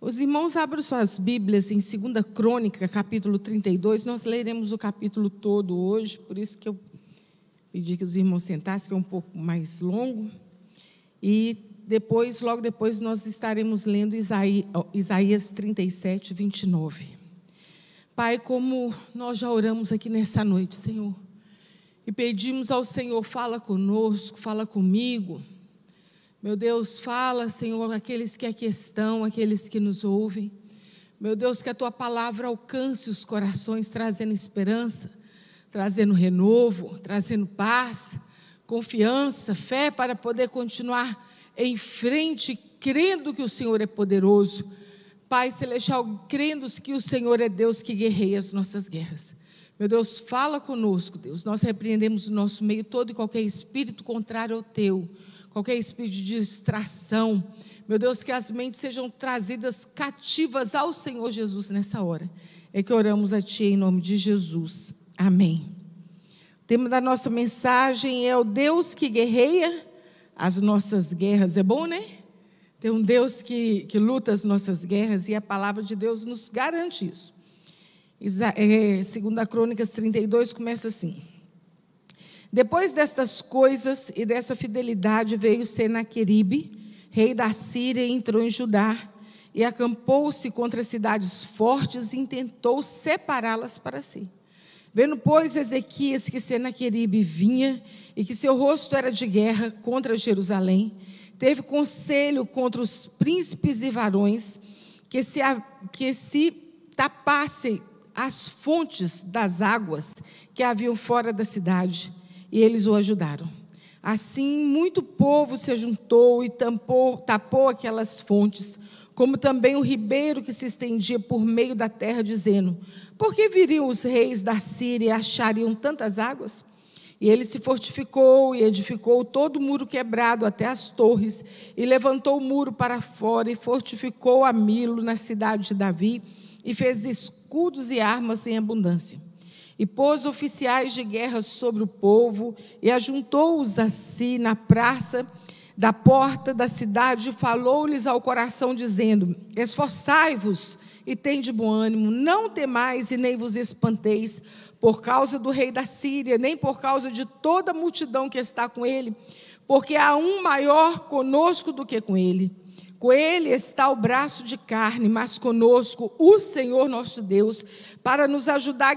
Os irmãos abram suas Bíblias em 2 Crônica, capítulo 32. Nós leremos o capítulo todo hoje, por isso que eu pedi que os irmãos sentassem, que é um pouco mais longo. E depois, logo depois, nós estaremos lendo Isaías 37, 29. Pai, como nós já oramos aqui nessa noite, Senhor, e pedimos ao Senhor, fala conosco, fala comigo. Meu Deus, fala, Senhor, aqueles que aqui estão, aqueles que nos ouvem. Meu Deus, que a Tua palavra alcance os corações, trazendo esperança, trazendo renovo, trazendo paz, confiança, fé, para poder continuar em frente, crendo que o Senhor é poderoso. Pai Celestial, crendo que o Senhor é Deus que guerreia as nossas guerras. Meu Deus, fala conosco, Deus. Nós repreendemos no nosso meio todo e qualquer espírito contrário ao Teu, qualquer espírito de distração. Meu Deus, que as mentes sejam trazidas cativas ao Senhor Jesus nessa hora. É que oramos a Ti em nome de Jesus. Amém. O tema da nossa mensagem é o Deus que guerreia as nossas guerras. É bom, né? Tem um Deus que luta as nossas guerras, e a palavra de Deus nos garante isso. 2 Crônicas 32 começa assim: depois destas coisas e dessa fidelidade veio Senaqueribe, rei da Síria, e entrou em Judá, e acampou-se contra as cidades fortes e intentou separá-las para si. Vendo, pois, Ezequias que Senaqueribe vinha e que seu rosto era de guerra contra Jerusalém, teve conselho contra os príncipes e varões que se tapassem as fontes das águas que haviam fora da cidade. E eles o ajudaram. Assim, muito povo se juntou e tapou aquelas fontes, como também o ribeiro que se estendia por meio da terra, dizendo: por que viriam os reis da Síria e achariam tantas águas? E ele se fortificou e edificou todo o muro quebrado até as torres, e levantou o muro para fora, e fortificou a Milo na cidade de Davi, e fez escudos e armas em abundância. E pôs oficiais de guerra sobre o povo, e ajuntou-os a si na praça da porta da cidade, e falou-lhes ao coração, dizendo: esforçai-vos e tende bom ânimo, não temais e nem vos espanteis por causa do rei da Síria, nem por causa de toda a multidão que está com ele, porque há um maior conosco do que com ele. Com ele está o braço de carne, mas conosco o Senhor nosso Deus, para nos ajudar a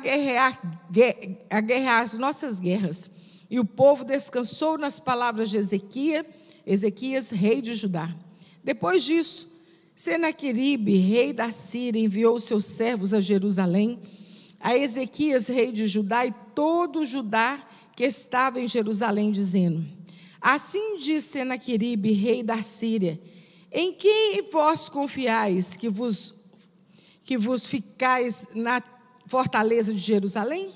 guerrear as nossas guerras. E o povo descansou nas palavras de Ezequias, rei de Judá. Depois disso, Senaqueribe, rei da Síria, enviou seus servos a Jerusalém, a Ezequias, rei de Judá, e todo o Judá que estava em Jerusalém, dizendo: assim diz Senaqueribe, rei da Síria: em quem vós confiais, que vos ficais na fortaleza de Jerusalém?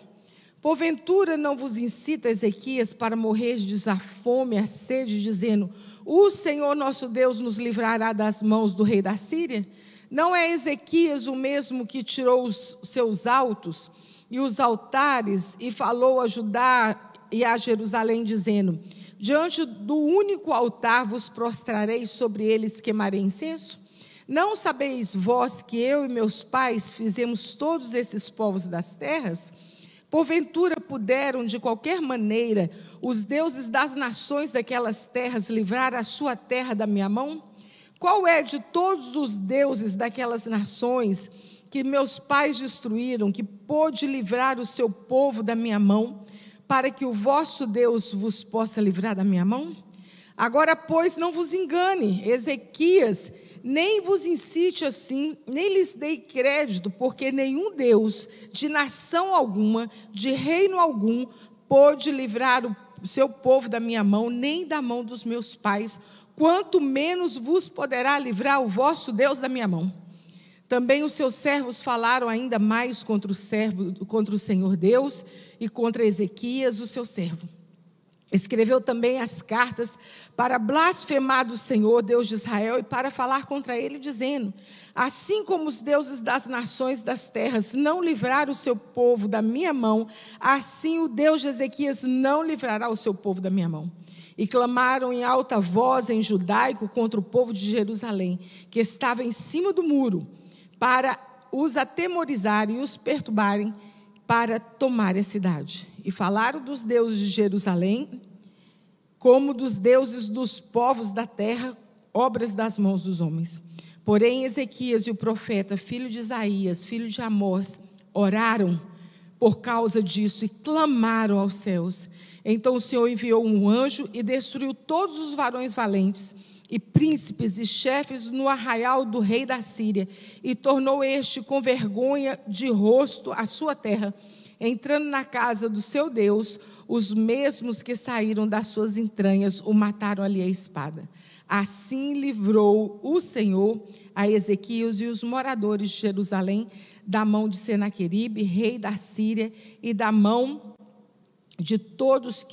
Porventura não vos incita Ezequias para morrerdes a fome e a sede, dizendo: o Senhor nosso Deus nos livrará das mãos do rei da Síria? Não é Ezequias o mesmo que tirou os seus altos e os altares e falou a Judá e a Jerusalém, dizendo: diante do único altar vos prostrareis, sobre eles queimarei incenso? Não sabeis vós que eu e meus pais fizemos todos esses povos das terras? Porventura puderam de qualquer maneira os deuses das nações daquelas terras livrar a sua terra da minha mão? Qual é de todos os deuses daquelas nações que meus pais destruíram, que pôde livrar o seu povo da minha mão, para que o vosso Deus vos possa livrar da minha mão? Agora, pois, não vos engane, Ezequias, nem vos incite assim, nem lhes dei crédito, porque nenhum Deus de nação alguma, de reino algum, pôde livrar o seu povo da minha mão, nem da mão dos meus pais, quanto menos vos poderá livrar o vosso Deus da minha mão. Também os seus servos falaram ainda mais contra o Senhor Deus e contra Ezequias, o seu servo. Escreveu também as cartas para blasfemar do Senhor, Deus de Israel, e para falar contra ele, dizendo: assim como os deuses das nações das terras não livraram o seu povo da minha mão, assim o Deus de Ezequias não livrará o seu povo da minha mão. e clamaram em alta voz em judaico contra o povo de Jerusalém, que estava em cima do muro, para os atemorizarem e os perturbarem, para tomar a cidade. E falaram dos deuses de Jerusalém, como dos deuses dos povos da terra, obras das mãos dos homens. Porém, Ezequias e o profeta, filho de Isaías, filho de Amós, oraram por causa disso e clamaram aos céus. Então o Senhor enviou um anjo e destruiu todos os varões valentes e príncipes e chefes no arraial do rei da Síria, e tornou este com vergonha de rosto a sua terra, entrando na casa do seu Deus. Os mesmos que saíram das suas entranhas o mataram ali à espada. Assim livrou o Senhor a Ezequias e os moradores de Jerusalém da mão de Senaqueribe, rei da Síria, e da mão de todos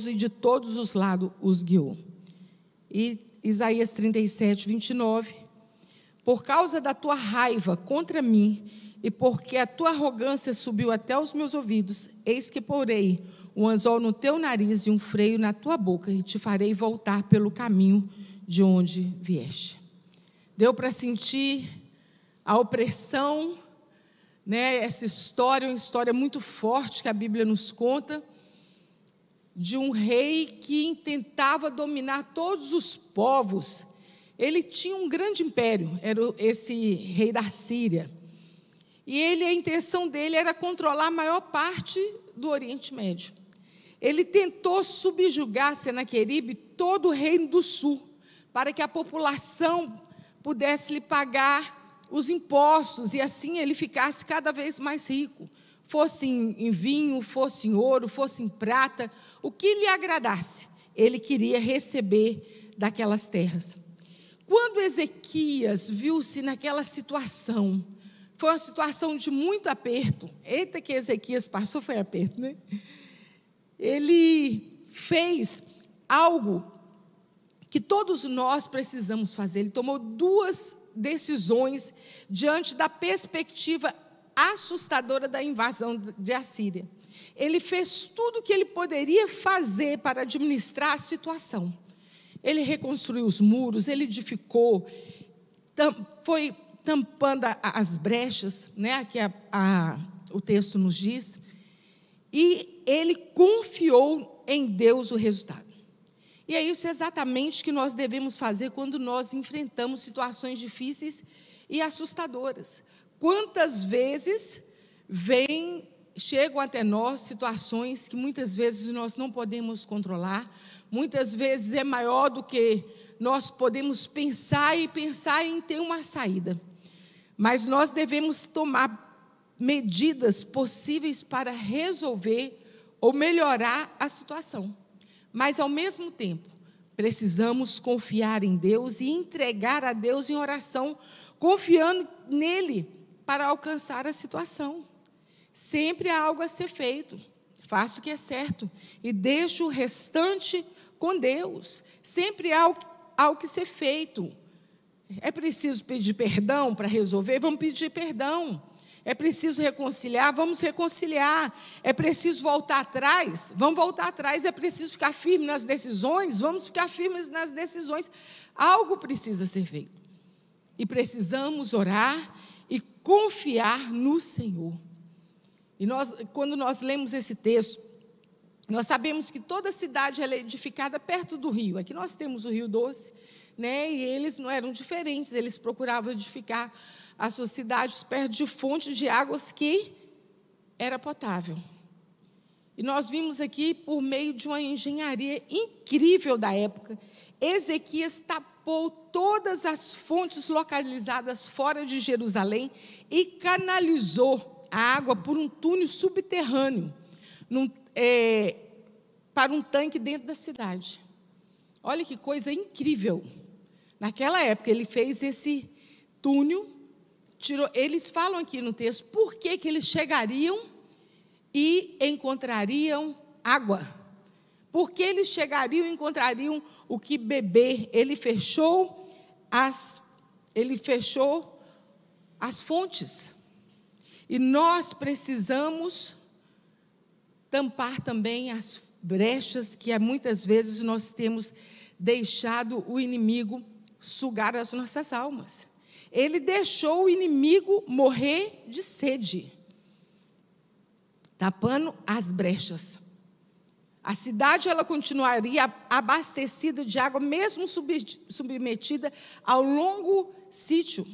e de todos os lados os guiou. E Isaías 37, 29. Por causa da tua raiva contra mim, e porque a tua arrogância subiu até os meus ouvidos, eis que porei um anzol no teu nariz e um freio na tua boca, e te farei voltar pelo caminho de onde vieste. Deu para sentir a opressão, né? Essa história é uma história muito forte que a Bíblia nos conta, de um rei que tentava dominar todos os povos. Ele tinha um grande império, era esse rei da Síria. E a intenção dele era controlar a maior parte do Oriente Médio. Ele tentou subjugar Senaqueribe todo o reino do sul, para que a população pudesse lhe pagar os impostos, e assim ele ficasse cada vez mais rico. Fosse em vinho, fosse em ouro, fosse em prata, o que lhe agradasse, ele queria receber daquelas terras. Quando Ezequias viu-se naquela situação, foi uma situação de muito aperto. Eita, que Ezequias passou, foi aperto, né? Ele fez algo que todos nós precisamos fazer. Ele tomou duas decisões diante da perspectiva assustadora da invasão de Assíria. Ele fez tudo o que ele poderia fazer para administrar a situação. Ele reconstruiu os muros, ele edificou, foi tampando as brechas, né, que o texto nos diz, e ele confiou em Deus o resultado. E é isso exatamente que nós devemos fazer quando nós enfrentamos situações difíceis e assustadoras. Quantas vezes chegam até nós situações que muitas vezes nós não podemos controlar, muitas vezes é maior do que nós podemos pensar em ter uma saída. Mas nós devemos tomar medidas possíveis para resolver ou melhorar a situação. Mas, ao mesmo tempo, precisamos confiar em Deus e entregar a Deus em oração, confiando nele para alcançar a situação. Sempre há algo a ser feito. Faça o que é certo e deixe o restante com Deus. Sempre há algo que ser feito. É preciso pedir perdão para resolver? Vamos pedir perdão. É preciso reconciliar? Vamos reconciliar. É preciso voltar atrás? Vamos voltar atrás. É preciso ficar firme nas decisões? Vamos ficar firmes nas decisões. Algo precisa ser feito. E precisamos orar e confiar no Senhor. E quando nós lemos esse texto, nós sabemos que toda cidade ela é edificada perto do rio. Aqui nós temos o Rio Doce, né? E eles não eram diferentes, eles procuravam edificar as suas cidades perto de fontes de águas que era potável. E nós vimos aqui, por meio de uma engenharia incrível da época, Ezequias tapou todas as fontes localizadas fora de Jerusalém e canalizou a água por um túnel subterrâneo para um tanque dentro da cidade. Olha que coisa incrível. Naquela época, ele fez esse túnel, eles falam aqui no texto, por que eles chegariam e encontrariam água? Porque eles chegariam e encontrariam o que beber. Ele fechou as fontes. E nós precisamos tampar também as brechas que muitas vezes nós temos deixado o inimigo sugar as nossas almas. Ele deixou o inimigo morrer de sede, tapando as brechas. A cidade ela continuaria abastecida de água, mesmo submetida ao longo sítio.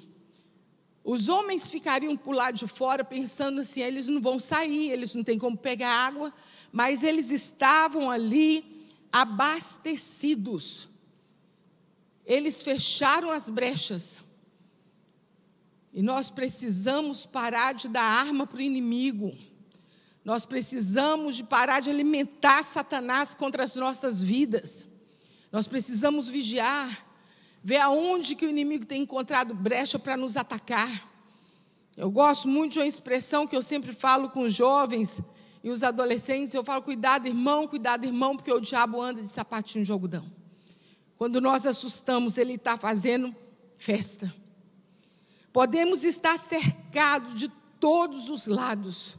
Os homens ficariam por lá de fora pensando assim, eles não vão sair, eles não têm como pegar água, mas eles estavam ali abastecidos. Eles fecharam as brechas. E nós precisamos parar de dar arma para o inimigo. Nós precisamos de parar de alimentar Satanás contra as nossas vidas. Nós precisamos vigiar, ver aonde que o inimigo tem encontrado brecha para nos atacar. Eu gosto muito de uma expressão que eu sempre falo com os jovens e os adolescentes. Eu falo, cuidado irmão, porque o diabo anda de sapatinho de algodão. Quando nós assustamos, ele está fazendo festa. Podemos estar cercados de todos os lados,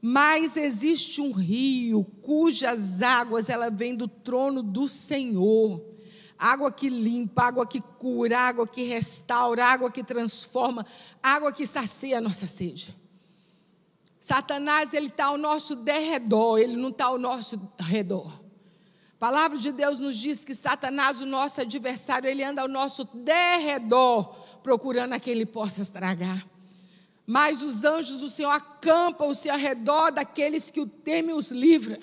mas existe um rio cujas águas ela vem do trono do Senhor. Água que limpa, água que cura, água que restaura, água que transforma, água que sacia a nossa sede. Satanás, ele está ao nosso derredor, ele não está ao nosso redor. A palavra de Deus nos diz que Satanás, o nosso adversário, ele anda ao nosso derredor, procurando a quem ele possa estragar. Mas os anjos do Senhor acampam-se ao redor daqueles que o temem e os livra.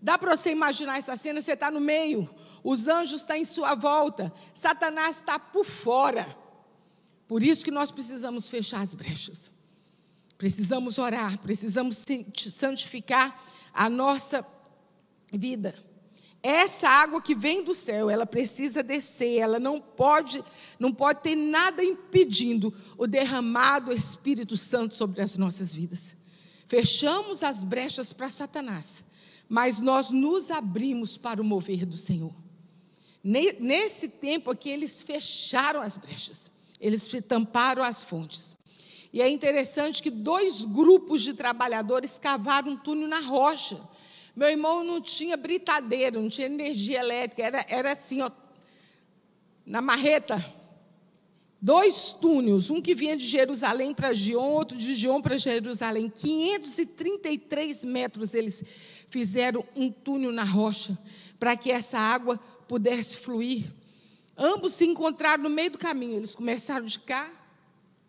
Dá para você imaginar essa cena? Você está no meio, os anjos estão em sua volta, Satanás está por fora. Por isso que nós precisamos fechar as brechas. Precisamos orar, precisamos santificar a nossa vida. Essa água que vem do céu, ela precisa descer, ela não pode ter nada impedindo o derramado do Espírito Santo sobre as nossas vidas. Fechamos as brechas para Satanás, mas nós nos abrimos para o mover do Senhor. Nesse tempo aqui, eles fecharam as brechas, eles tamparam as fontes. E é interessante que 2 grupos de trabalhadores cavaram um túnel na rocha. Meu irmão não tinha britadeira, não tinha energia elétrica, era assim, ó, na marreta. 2 túneis, um que vinha de Jerusalém para Gion, outro de Gion para Jerusalém. 533 metros eles fizeram um túnel na rocha, para que essa água pudesse fluir. Ambos se encontraram no meio do caminho, eles começaram de cá,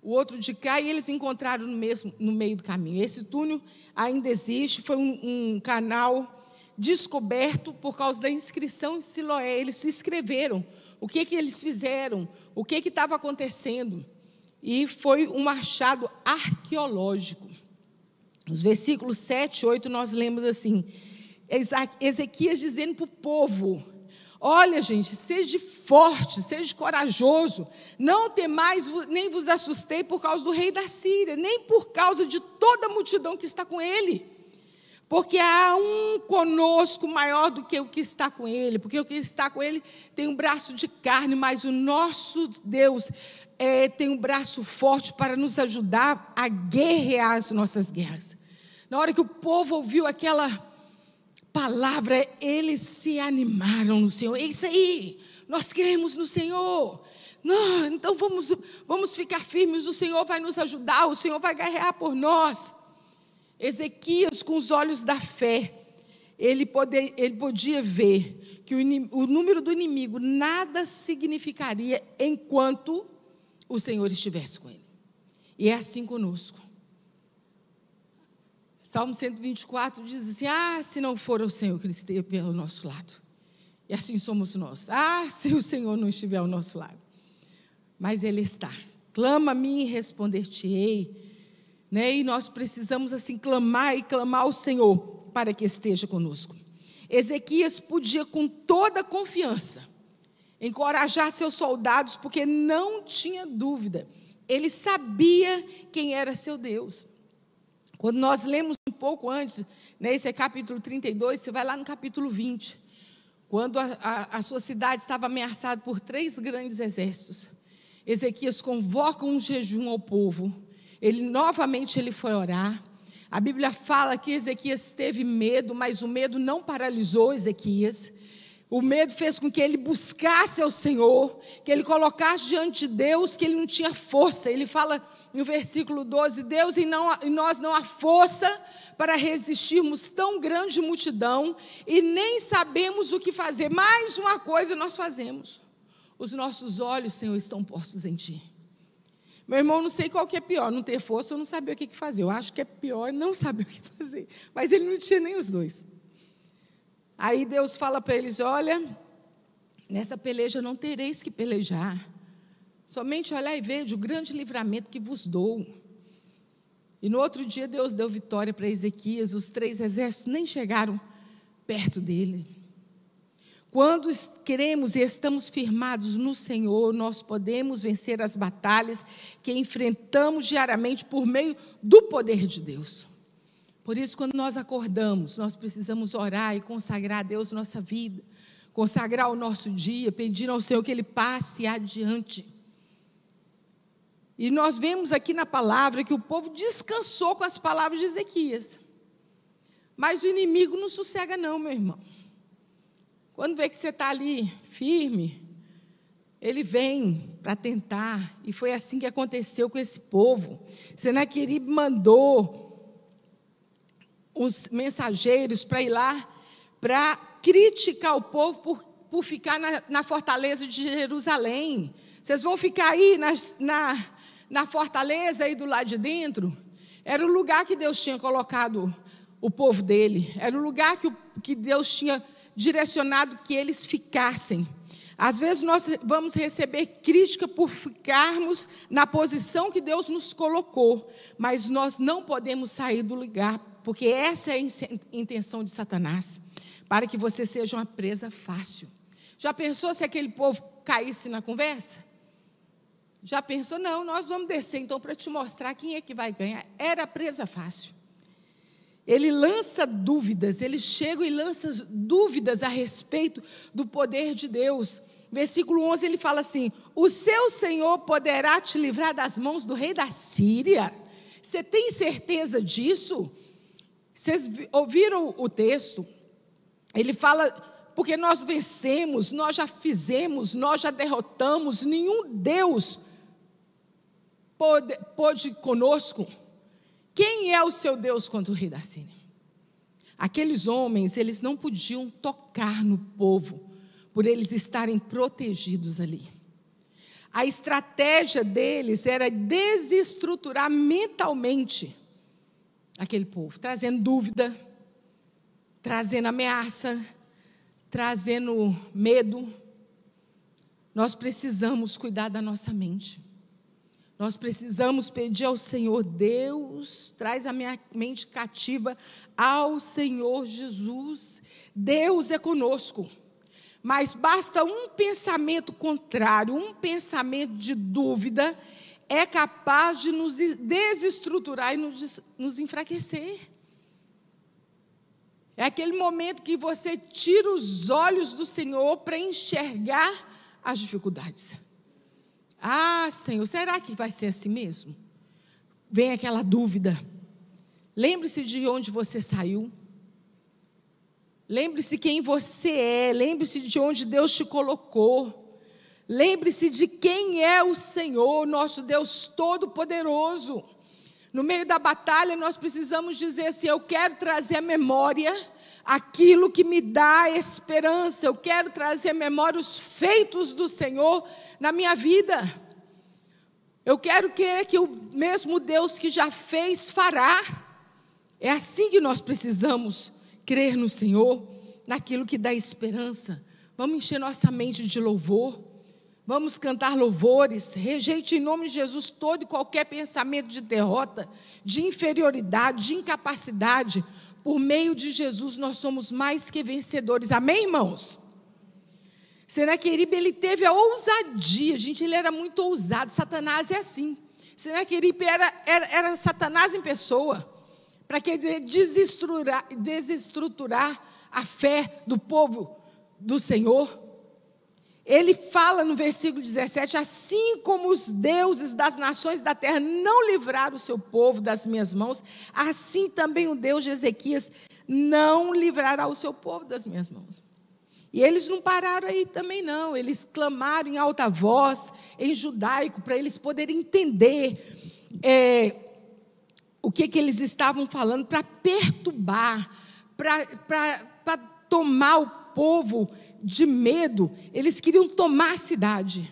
o outro de cá, e eles se encontraram no meio do caminho. Esse túnel ainda existe, foi um canal descoberto por causa da inscrição em Siloé. Eles se inscreveram, o que eles fizeram, o que estava acontecendo. E foi um achado arqueológico. Nos versículos 7 e 8 nós lemos assim, Ezequias dizendo para o povo, olha gente, seja forte, seja corajoso, não temais, nem vos assustei por causa do rei da Síria, nem por causa de toda a multidão que está com ele, porque há um conosco maior do que o que está com ele, porque o que está com ele tem um braço de carne, mas o nosso Deus tem um braço forte para nos ajudar a guerrear as nossas guerras. Na hora que o povo ouviu aquela palavra, eles se animaram no Senhor. É isso aí, nós cremos no Senhor. Não, então vamos ficar firmes, o Senhor vai nos ajudar, o Senhor vai guerrear por nós. Ezequias, com os olhos da fé, ele podia ver que o número do inimigo nada significaria enquanto o Senhor estivesse com ele. E é assim conosco. Salmo 124 diz assim, se não for o Senhor que esteja pelo nosso lado. E assim somos nós. Se o Senhor não estiver ao nosso lado. Mas Ele está. Clama a mim e responder-te-ei. E nós precisamos assim clamar ao Senhor para que esteja conosco. Ezequias podia com toda confiança encorajar seus soldados, porque não tinha dúvida. Ele sabia quem era seu Deus. Quando nós lemos um pouco antes, esse é capítulo 32, você vai lá no capítulo 20, quando a sua cidade estava ameaçada por 3 grandes exércitos, Ezequias convoca um jejum ao povo, ele novamente foi orar, A Bíblia fala que Ezequias teve medo, mas o medo não paralisou Ezequias. O medo fez com que ele buscasse ao Senhor, que ele colocasse diante de Deus que ele não tinha força. Ele fala no versículo 12, Deus em nós não há força para resistirmos tão grande multidão e nem sabemos o que fazer. Mais uma coisa nós fazemos. Os nossos olhos, Senhor, estão postos em Ti. Meu irmão, não sei qual que é pior, não ter força ou não saber o que fazer. Eu acho que é pior não saber o que fazer. Mas ele não tinha nem os dois. Aí Deus fala para eles, olha, nessa peleja não tereis que pelejar. Somente olhar e veja o grande livramento que vos dou. E no outro dia Deus deu vitória para Ezequias. Os 3 exércitos nem chegaram perto dele. Quando cremos e estamos firmados no Senhor, nós podemos vencer as batalhas que enfrentamos diariamente por meio do poder de Deus. Por isso, quando nós acordamos, nós precisamos orar e consagrar a Deus nossa vida, consagrar o nosso dia, pedindo ao Senhor que Ele passe adiante. E nós vemos aqui na palavra que o povo descansou com as palavras de Ezequias. Mas o inimigo não sossega não, meu irmão. Quando vê que você está ali firme, ele vem para tentar. E foi assim que aconteceu com esse povo. Senaquerib mandou os mensageiros para ir lá, para criticar o povo por ficar na fortaleza de Jerusalém. Vocês vão ficar aí na fortaleza, aí do lado de dentro? Era o lugar que Deus tinha colocado o povo dele. Era o lugar que Deus tinha direcionado que eles ficassem. Às vezes nós vamos receber crítica por ficarmos na posição que Deus nos colocou, mas nós não podemos sair do lugar, porque essa é a intenção de Satanás, para que você seja uma presa fácil. Já pensou se aquele povo caísse na conversa? Já pensou? Não, nós vamos descer então para te mostrar quem é que vai ganhar. Era presa fácil. Ele lança dúvidas, ele chega e lança dúvidas a respeito do poder de Deus. Versículo 11, ele fala assim, o seu Senhor poderá te livrar das mãos do rei da Síria? Você tem certeza disso? Vocês ouviram o texto? Ele fala, porque nós vencemos, nós já fizemos, nós já derrotamos, nenhum Deus pôde conosco. Quem é o seu Deus contra o rei da Síria? Aqueles homens, eles não podiam tocar no povo, por eles estarem protegidos ali. A estratégia deles era desestruturar mentalmente aquele povo, trazendo dúvida, trazendo ameaça, trazendo medo. Nós precisamos cuidar da nossa mente. Nós precisamos pedir ao Senhor, Deus, traz a minha mente cativa ao Senhor Jesus. Deus é conosco. Mas basta um pensamento contrário, um pensamento de dúvida, é capaz de nos desestruturar e nos enfraquecer. É aquele momento que você tira os olhos do Senhor para enxergar as dificuldades. Ah, Senhor, será que vai ser assim mesmo? Vem aquela dúvida. Lembre-se de onde você saiu. Lembre-se quem você é. Lembre-se de onde Deus te colocou. Lembre-se de quem é o Senhor, nosso Deus Todo-Poderoso. No meio da batalha, nós precisamos dizer assim, eu quero trazer à memória aquilo que me dá esperança. Eu quero trazer à memória os feitos do Senhor na minha vida. Eu quero crer que o mesmo Deus que já fez, fará. É assim que nós precisamos crer no Senhor, naquilo que dá esperança. Vamos encher nossa mente de louvor. Vamos cantar louvores. Rejeite em nome de Jesus todo e qualquer pensamento de derrota, de inferioridade, de incapacidade. Por meio de Jesus nós somos mais que vencedores. Amém, irmãos? Senaquerib, ele teve a ousadia. Gente, ele era muito ousado. Satanás é assim. Senaquerib era Satanás em pessoa. Para que desestruturar a fé do povo do Senhor. ele fala no versículo 17, assim como os deuses das nações da terra não livraram o seu povo das minhas mãos, assim também o Deus de Ezequias não livrará o seu povo das minhas mãos. E eles não pararam aí também não, eles clamaram em alta voz, em judaico, para eles poderem entender o que eles estavam falando, para perturbar, para tomar o povo de medo. Eles queriam tomar a cidade.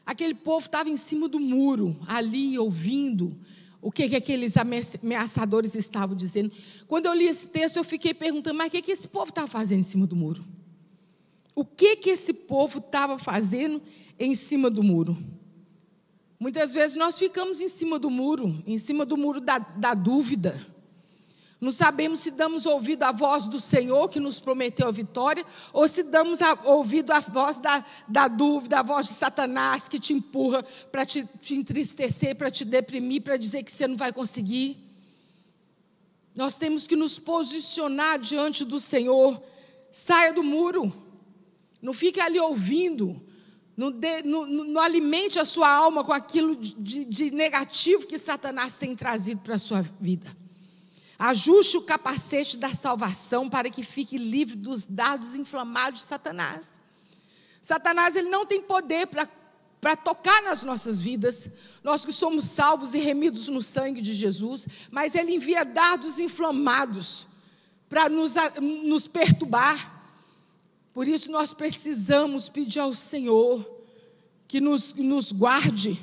Aquele povo estava em cima do muro, ali ouvindo o que aqueles ameaçadores estavam dizendo. Quando eu li esse texto, eu fiquei perguntando, mas o que esse povo estava fazendo em cima do muro? O que esse povo estava fazendo em cima do muro? Muitas vezes nós ficamos em cima do muro da dúvida. Não sabemos se damos ouvido à voz do Senhor, que nos prometeu a vitória, ou se damos ouvido à voz da dúvida, à voz de Satanás, que te empurra para te entristecer, para te deprimir, para dizer que você não vai conseguir. Nós temos que nos posicionar diante do Senhor. Saia do muro. Não fique ali ouvindo. Não alimente a sua alma com aquilo de negativo que Satanás tem trazido para a sua vida. Ajuste o capacete da salvação para que fique livre dos dardos inflamados de Satanás. Satanás, ele não tem poder para tocar nas nossas vidas, nós que somos salvos e remidos no sangue de Jesus, mas ele envia dardos inflamados para nos perturbar. Por isso nós precisamos pedir ao Senhor que nos guarde,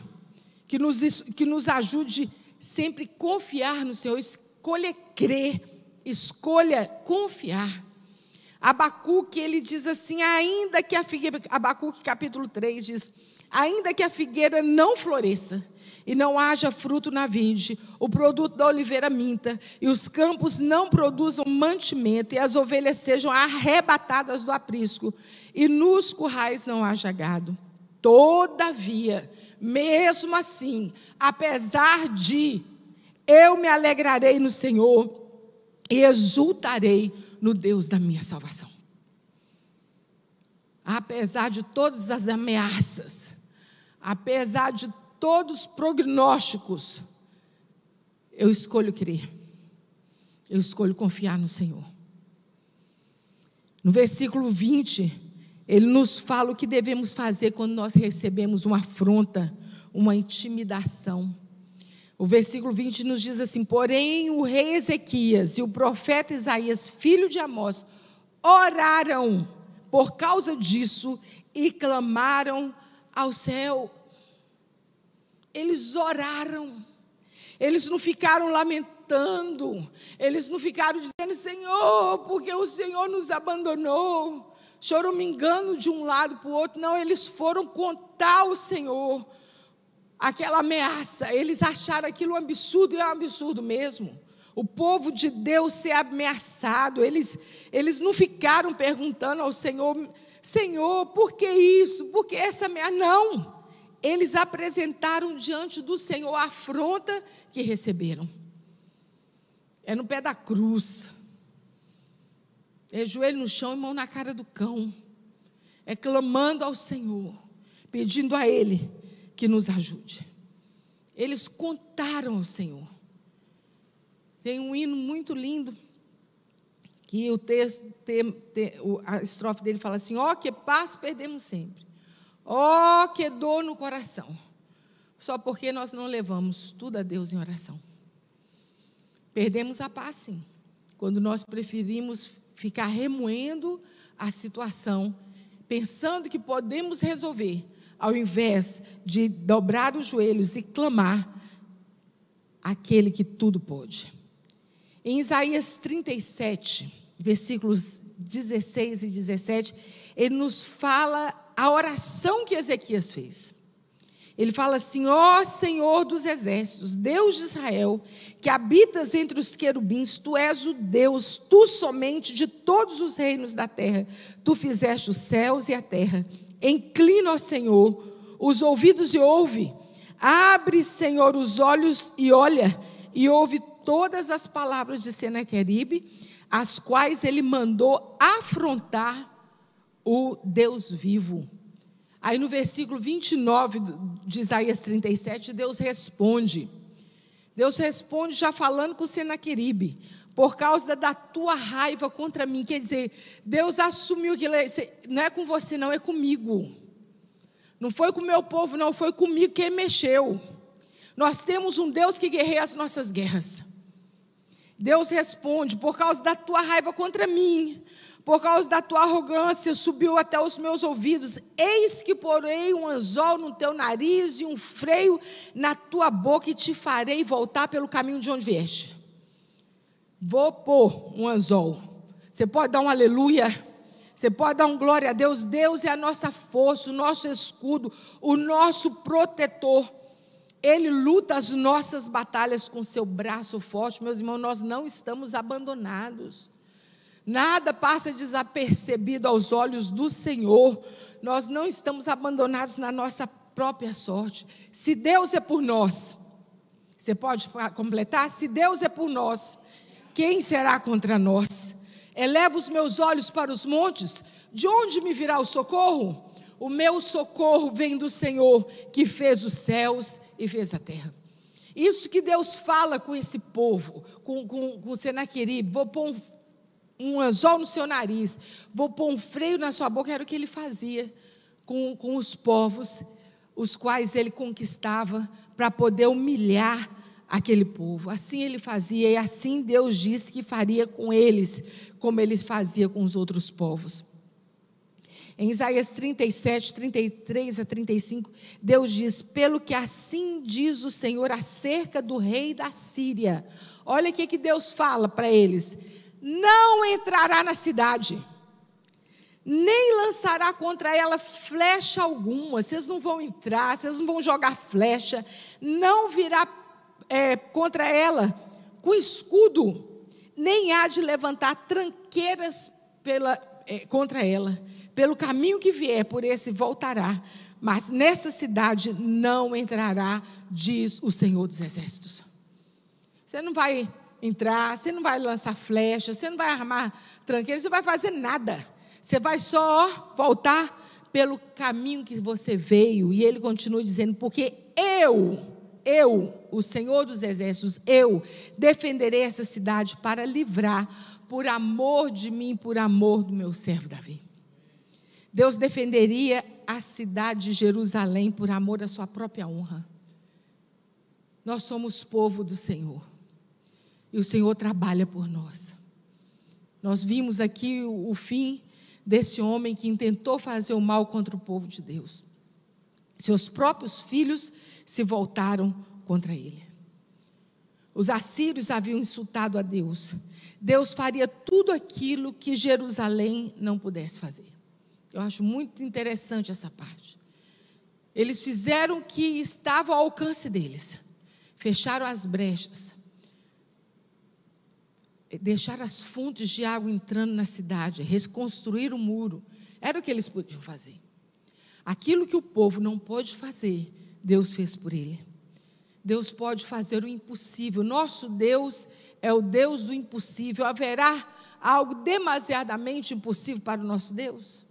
que nos ajude sempre a confiar no Senhor, escolha crer, escolha confiar. Abacuque, ele diz assim, ainda que a figueira, Abacuque capítulo 3 diz, ainda que a figueira não floresça, e não haja fruto na vide, o produto da oliveira minta, e os campos não produzam mantimento, e as ovelhas sejam arrebatadas do aprisco, e nos currais não haja gado. Todavia, mesmo assim, apesar de, eu me alegrarei no Senhor, e exultarei no Deus da minha salvação. Apesar de todas as ameaças, apesar de todos os prognósticos, eu escolho crer, eu escolho confiar no Senhor. No versículo 20, ele nos fala o que devemos fazer quando nós recebemos uma afronta, uma intimidação. O versículo 20 nos diz assim, porém o rei Ezequias e o profeta Isaías, filho de Amós, oraram por causa disso e clamaram ao céu. Eles oraram, eles não ficaram lamentando, eles não ficaram dizendo, Senhor, porque o Senhor nos abandonou, choramingando de um lado para o outro. Não, eles foram contar ao Senhor aquela ameaça. Eles acharam aquilo um absurdo, e é um absurdo mesmo. O povo de Deus ser ameaçado, eles não ficaram perguntando ao Senhor, Senhor, por que isso, por que essa ameaça? Não. Eles apresentaram diante do Senhor a afronta que receberam. É no pé da cruz. É joelho no chão e mão na cara do cão. É clamando ao Senhor, pedindo a Ele que nos ajude. Eles contaram ao Senhor. Tem um hino muito lindo, que o texto, a estrofe dele fala assim, ó, que paz perdemos sempre. Oh, que dor no coração, só porque nós não levamos tudo a Deus em oração. Perdemos a paz, sim, quando nós preferimos ficar remoendo a situação, pensando que podemos resolver, ao invés de dobrar os joelhos e clamar aquele que tudo pode. Em Isaías 37, versículos 16 e 17, ele nos fala a oração que Ezequias fez. Ele fala assim, ó Senhor dos exércitos, Deus de Israel, que habitas entre os querubins, tu és o Deus, tu somente de todos os reinos da terra, tu fizeste os céus e a terra. Inclina, ó Senhor, os ouvidos e ouve, abre, Senhor, os olhos e olha, e ouve todas as palavras de Senaqueribe, as quais ele mandou afrontar o Deus vivo. Aí no versículo 29 de Isaías 37, Deus responde já falando com Senaqueribe: por causa da tua raiva contra mim. Quer dizer, Deus assumiu que não é com você não, é comigo. Não foi com o meu povo não, foi comigo quem mexeu. Nós temos um Deus que guerreia as nossas guerras. Deus responde: por causa da tua raiva contra mim, por causa da tua arrogância, subiu até os meus ouvidos. Eis que porei um anzol no teu nariz e um freio na tua boca, e te farei voltar pelo caminho de onde vieste. Vou pôr um anzol. Você pode dar um aleluia? Você pode dar um glória a Deus? Deus é a nossa força, o nosso escudo, o nosso protetor. Ele luta as nossas batalhas com seu braço forte. Meus irmãos, nós não estamos abandonados. Nada passa desapercebido aos olhos do Senhor. Nós não estamos abandonados na nossa própria sorte. Se Deus é por nós, você pode completar? Se Deus é por nós, quem será contra nós? Eleva os meus olhos para os montes, de onde me virá o socorro? O meu socorro vem do Senhor, que fez os céus e fez a terra. Isso que Deus fala com esse povo, com Senaqueribe: vou pôr um anzol no seu nariz, vou pôr um freio na sua boca. Era o que ele fazia com os povos, os quais ele conquistava, para poder humilhar aquele povo. Assim ele fazia, e assim Deus disse que faria com eles, como ele fazia com os outros povos. Em Isaías 37, 33 a 35, Deus diz: pelo que assim diz o Senhor acerca do rei da Síria. Olha o que Deus fala para eles: não entrará na cidade, nem lançará contra ela flecha alguma. Vocês não vão entrar, vocês não vão jogar flecha, não virá contra ela com escudo, nem há de levantar tranqueiras contra ela. Pelo caminho que vier, por esse voltará, mas nessa cidade não entrará, diz o Senhor dos Exércitos. Você não vai entrar, você não vai lançar flecha, você não vai armar tranqueiras, você não vai fazer nada. Você vai só voltar pelo caminho que você veio. E ele continua dizendo: porque eu, o Senhor dos Exércitos, eu defenderei essa cidade para livrar, por amor de mim, por amor do meu servo Davi. Deus defenderia a cidade de Jerusalém por amor à sua própria honra. Nós somos povo do Senhor, e o Senhor trabalha por nós. Nós vimos aqui o fim desse homem que intentou fazer o mal contra o povo de Deus. Seus próprios filhos se voltaram contra ele. Os assírios haviam insultado a Deus. Deus faria tudo aquilo que Jerusalém não pudesse fazer. Eu acho muito interessante essa parte. Eles fizeram o que estava ao alcance deles. Fecharam as brechas. Deixaram as fontes de água entrando na cidade. Reconstruíram o muro. Era o que eles podiam fazer. Aquilo que o povo não pôde fazer, Deus fez por ele. Deus pode fazer o impossível. Nosso Deus é o Deus do impossível. Haverá algo demasiadamente impossível para o nosso Deus?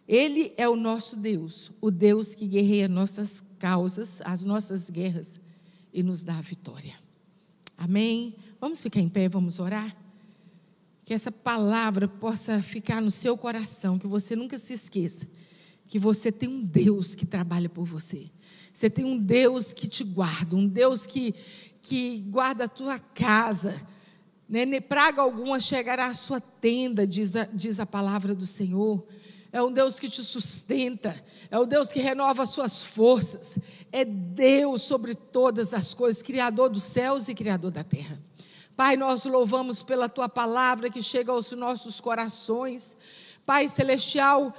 Ele é o nosso Deus, o Deus que guerreia nossas causas, as nossas guerras, e nos dá a vitória. Amém? Vamos ficar em pé, vamos orar? Que essa palavra possa ficar no seu coração, que você nunca se esqueça que você tem um Deus que trabalha por você. Você tem um Deus que te guarda, um Deus que guarda a tua casa. Praga alguma chegará à sua tenda, diz a palavra do Senhor. É um Deus que te sustenta, é o Deus que renova as suas forças, é Deus sobre todas as coisas, Criador dos céus e Criador da terra. Pai, nós louvamos pela Tua palavra que chega aos nossos corações, Pai celestial,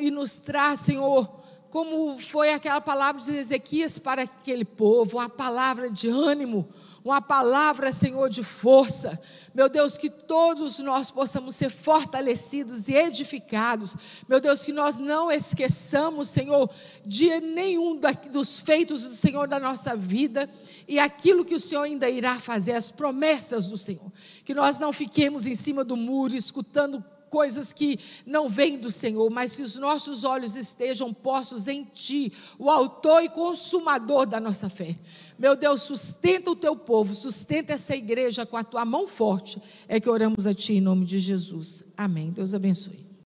e nos traz, Senhor, como foi aquela palavra de Ezequias para aquele povo, uma palavra de ânimo, uma palavra, Senhor, de força. Meu Deus, que todos nós possamos ser fortalecidos e edificados. Meu Deus, que nós não esqueçamos, Senhor, de nenhum dos feitos do Senhor da nossa vida e aquilo que o Senhor ainda irá fazer, as promessas do Senhor. Que nós não fiquemos em cima do muro, escutando coisas que não vêm do Senhor, mas que os nossos olhos estejam postos em Ti, o autor e consumador da nossa fé. Meu Deus, sustenta o Teu povo, sustenta essa igreja com a Tua mão forte. É que oramos a Ti em nome de Jesus. Amém. Deus abençoe.